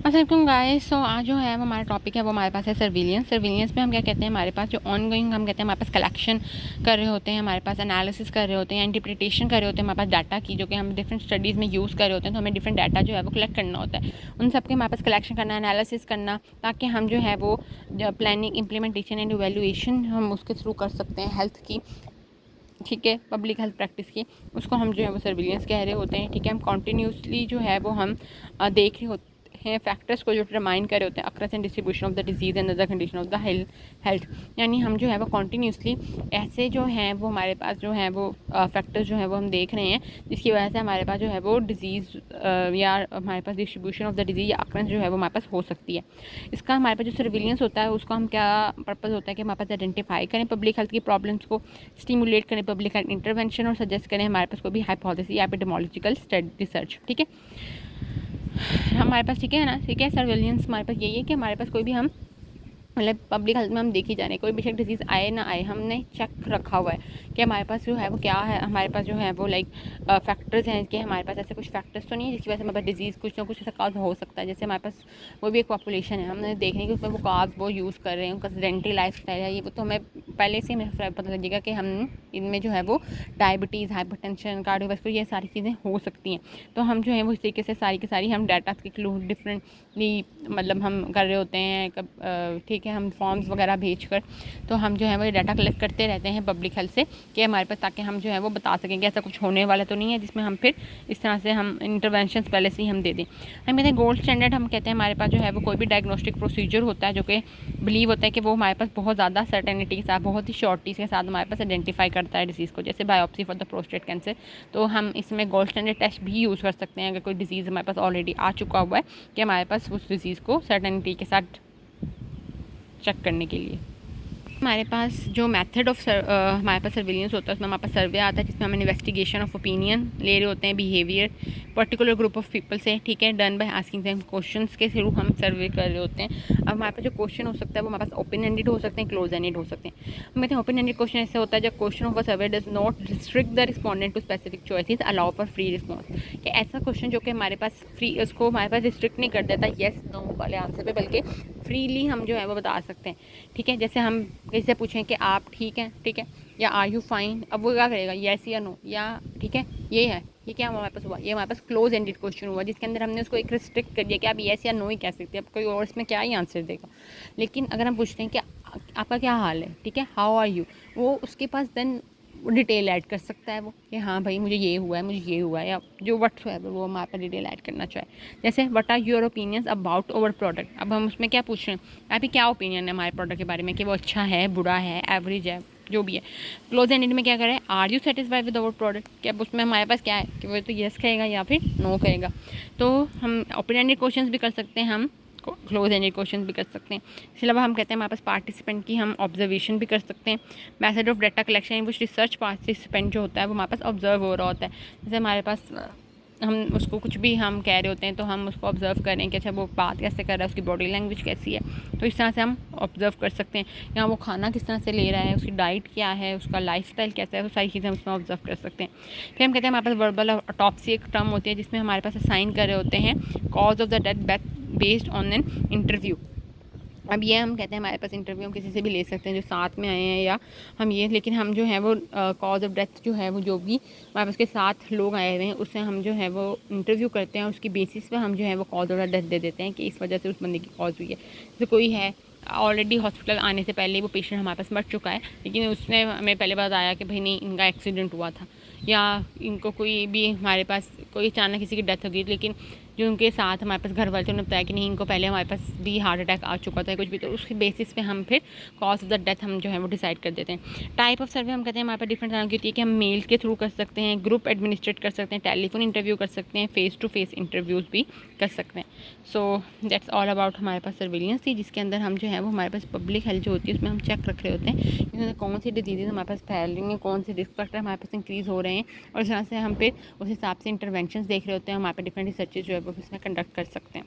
अस्सलाम गाइस। सो आज जो है वो हमारा टॉपिक है वो हमारे पास है सर्विलियंस। सर्विलियंस में हम क्या कहते हैं, हमारे पास जो ऑनगोइंग हम कहते हैं हमारे पास कलेक्शन कर रहे होते हैं, हमारे पास एनालिसिस कर रहे होते हैं, इंटरप्रिटेशन कर रहे होते हैं हमारे पास डाटा की, जो कि हम डिफरेंट स्टडीज़ में यूज़ कर रहे होते हैं। तो हमें डिफरेंट डाटा जो है वो कलेक्ट करना होता है, उन सब के हमारे पास कलेक्शन करना, एनालिसिस करना, ताकि हम जो है वो प्लानिंग, इम्प्लीमेंटेशन एंड इवैल्यूएशन हम उसके थ्रू कर सकते हैं हेल्थ की, ठीक है, पब्लिक हेल्थ प्रैक्टिस की। उसको हम जो है वो सर्विलेंस कह रहे होते हैं, ठीक है। हम कॉन्टीन्यूसली जो है वो हम देख रहे होते हैं फैक्टर्स को जो डिटरमाइन कर रहे होते हैं across and distribution of the disease and other condition of the health. यानी हम जो है वो कॉन्टीन्यूसली ऐसे जो हैं वो हमारे पास जो है वो फैक्टर्स जो है वो हम देख रहे हैं, जिसकी वजह से हमारे पास जो है वो डिजीज़ या हमारे पास डिस्ट्रीब्यूशन ऑफ द डिजीज़ या अक्रस जो है वो हमारे पास हो सकती है। इसका हमारे पास जो सर्विलेंस होता है उसका हम क्या पर्पज़ होता है कि हमारे पास आइडेंटिफाई करें पब्लिक हेल्थ की प्रॉब्लम्स को, स्टिमुलेट करें पब्लिक हेल्थ इंटरवेंशन और सजेस्ट करें हमारे पास कोई भी हाइपोथेसिस या एपिडेमोलॉजिकल रिसर्च, ठीक है हमारे पास, ठीक है ना, ठीक है। सर्विलेंस हमारे पास यही है कि हमारे पास कोई भी हम मतलब पब्लिक हेल्थ में हम देख ही जा रहे हैं, कोई बेशक डिजीज़ आए ना आए, हमने चेक रखा हुआ है कि हमारे पास जो है वो क्या है, हमारे पास जो है वो लाइक फैक्टर्स हैं कि हमारे पास ऐसे कुछ फैक्टर्स तो नहीं है जिसकी वजह से हमारे पास डिजीज़ कुछ ना कुछ ऐसा काज हो सकता है। जैसे हमारे पास वो भी एक पॉपुलेशन है, हमने देख रहे हैं कि उसमें वो काज वो यूज़ कर रहे हैं, उनका सेडेंटरी लाइफ स्टाइल है, ये वो तो हमें पहले से हमें पता लगेगा कि हम इनमें जो है वो डायबिटीज़, हाइपरटेंशन, कार्डियोवास्कुलर ये सारी चीज़ें हो सकती हैं। तो हम जो है वो इस तरीके से सारी की सारी हम डाटा के थ्रू डिफरेंटली मतलब हम कर रहे होते हैं, ठीक है, हम फॉर्म्स वगैरह भेज कर तो हम जो है वो डाटा कलेक्ट करते रहते हैं पब्लिक हेल्थ से कि हमारे पास, ताकि हम जो है वो बता सकें कि ऐसा कुछ होने वाला तो नहीं है जिसमें हम फिर इस तरह से हम इंटरवेंशंस पहले से ही हम दे दें। हम कहते हैं गोल्ड स्टैंडर्ड, हम कहते हैं हमारे पास जो है वो कोई भी डायग्नोस्टिक प्रोसीजर होता है जो कि बिलीव होता है कि वो हमारे पास बहुत ज़्यादा सर्टेनिटी के साथ, बहुत ही श्योरिटी के साथ हमारे पास आइडेंटिफाई करता है डिजीज़ को, जैसे biopsy for the prostate cancer. तो हम इसमें गोल्ड स्टैंडर्ड टेस्ट भी यूज़ कर सकते हैं अगर कोई डिजीज़ हमारे पास ऑलरेडी आ चुका हुआ है, कि हमारे पास उस डिज़ीज़ को सर्टेनिटी के साथ चेक करने के लिए। हमारे पास जो मेथड ऑफ हमारे पास सर्विलेंस होता है उसमें हमारे पास सर्वे आता है, जिसमें हम इन्वेस्टिगेशन ऑफ ओपिनियन ले रहे होते हैं, behaviour particular group of people से, ठीक है, done by asking them questions के थ्रू हम सर्वे कर रहे होते हैं। अब हमारे पास जो क्वेश्चन हो सकता है वो हमारे पास ओपन एंडेड हो सकते हैं, क्लोज एंडेड हो सकते हैं। हम कहते हैं ओपन एंडेड क्वेश्चन ऐसे होता है जब question of a survey does not restrict the respondent to specific choices, allow for free response, कि ऐसा क्वेश्चन जो कि हमारे पास फ्री, उसको हमारे पास रिस्ट्रिक्ट नहीं कर देता येस नो वाले आंसर पे, बल्कि फ्रीली हम जो है वो बता सकते हैं, ठीक है। जैसे हम किसी से पूछें कि आप ठीक हैं, ठीक है, या आर यू फाइन, अब वो क्या करेगा, येस या नो, या ठीक है ये है, ये क्या हमारे पास हुआ, ये हमारे पास क्लोज एंडेड क्वेश्चन हुआ जिसके अंदर हमने उसको एक रिस्ट्रिक्ट कर दिया कि आप येस या नो ही कह सकते हैं, अब कोई और इसमें क्या ही आंसर देगा। लेकिन अगर हम पूछते हैं कि आपका क्या हाल है, ठीक है, हाउ आर यू, वो उसके पास देन डिटेल ऐड कर सकता है वो कि हाँ भाई मुझे ये हुआ है, मुझे ये हुआ है, या जो वट्स है वो हमारे पास डिटेल ऐड करना चाहे। जैसे what are your opinions about our product, अब हम उसमें क्या पूछ रहे हैं, आपकी क्या ओपिनियन है हमारे प्रोडक्ट के बारे में, कि वो अच्छा है, बुरा है, एवरेज है, जो भी है। क्लोज एंडेड में क्या करें, are you satisfied with our product, कि अब उसमें हमारे पास क्या है कि वो तो येस कहेगा या फिर नो कहेगा। तो हम ओपन एंडेड क्वेश्चंस भी कर सकते हैं, हम क्लोज एंडेड क्वेश्चन भी कर सकते हैं। इसके अलावा हम कहते हैं हमारे पास पार्टिसिपेंट की हम ऑब्जर्वेशन भी कर सकते हैं। Method of data collection in which research participant जो होता है वो हमारे पास ऑब्जर्व हो रहा होता है। जैसे हमारे पास हम उसको कुछ भी हम कह रहे होते हैं तो हम उसको ऑब्जर्व करें कि अच्छा वो बात कैसे कर रहा है, उसकी बॉडी लैंग्वेज कैसी है, तो इस तरह से हम ऑब्जर्व कर सकते हैं। या वो खाना किस तरह से ले रहा है, उसकी डाइट क्या है, उसका लाइफस्टाइल कैसा है, वो सारी चीज़ें हम उसमें ऑब्जर्व कर सकते हैं। फिर हम कहते हैं हमारे पास वर्बल ऑटोप्सी एक टर्म होती है जिसमें हमारे पास असाइन कर रहे होते हैं cause of the death based on an interview. अब ये हम कहते हैं हमारे पास इंटरव्यू हम किसी से भी ले सकते हैं जो साथ में आए हैं या हम ये, लेकिन हम जो है वो कॉज ऑफ डेथ जो है वो जो भी हमारे पास के साथ लोग आए हुए हैं उससे हम जो है वो इंटरव्यू करते हैं, उसकी बेसिस पे हम जो है वो कॉज ऑफ डेथ दे देते हैं कि इस वजह से उस बंदे की कॉज हुई है। जैसे कोई है ऑलरेडी हॉस्पिटल आने से पहले वो पेशेंट हमारे पास मर चुका है, लेकिन उसने हमें पहले बताया कि भाई नहीं इनका एक्सीडेंट हुआ था, या इनको कोई भी हमारे पास कोई अचानक किसी की डेथ हो गई, लेकिन जो उनके साथ हमारे पास घर वाले ने बताया कि नहीं इनको पहले हमारे पास भी हार्ट अटैक आ चुका था कुछ भी, तो उसके बेसिस पे हम फिर कॉज ऑफ द डेथ हम जो है वो डिसाइड कर देते हैं। टाइप ऑफ सर्वे हम कहते हैं हमारे पास डिफरेंट तरह की होती है कि हम मेल के थ्रू कर सकते हैं, ग्रुप एडमिनिस्ट्रेट कर सकते हैं, टेलीफोन इंटरव्यू कर सकते हैं, फेस टू फेस इंटरव्यूज़ भी कर सकते हैं। सो दैट्स ऑल अबाउट हमारे पास सर्विलेंस थी, जिसके अंदर हम जो है वो हमारे पास पब्लिक हेल्थ जो होती है उसमें हम चेक रख रहे होते हैं कि कौन सी डिजीज़ हमारे पास फैल रही हैं, कौन से रिस्क फैक्टर हमारे पास इंक्रीज़ हो रहे हैं, और इस तरह से हम फिर उस हिसाब से इंटरवेंशन देख रहे होते हैं, हमारे पास डिफरेंट रिसर्चेज जो है वो इसमें कंडक्ट कर सकते हैं।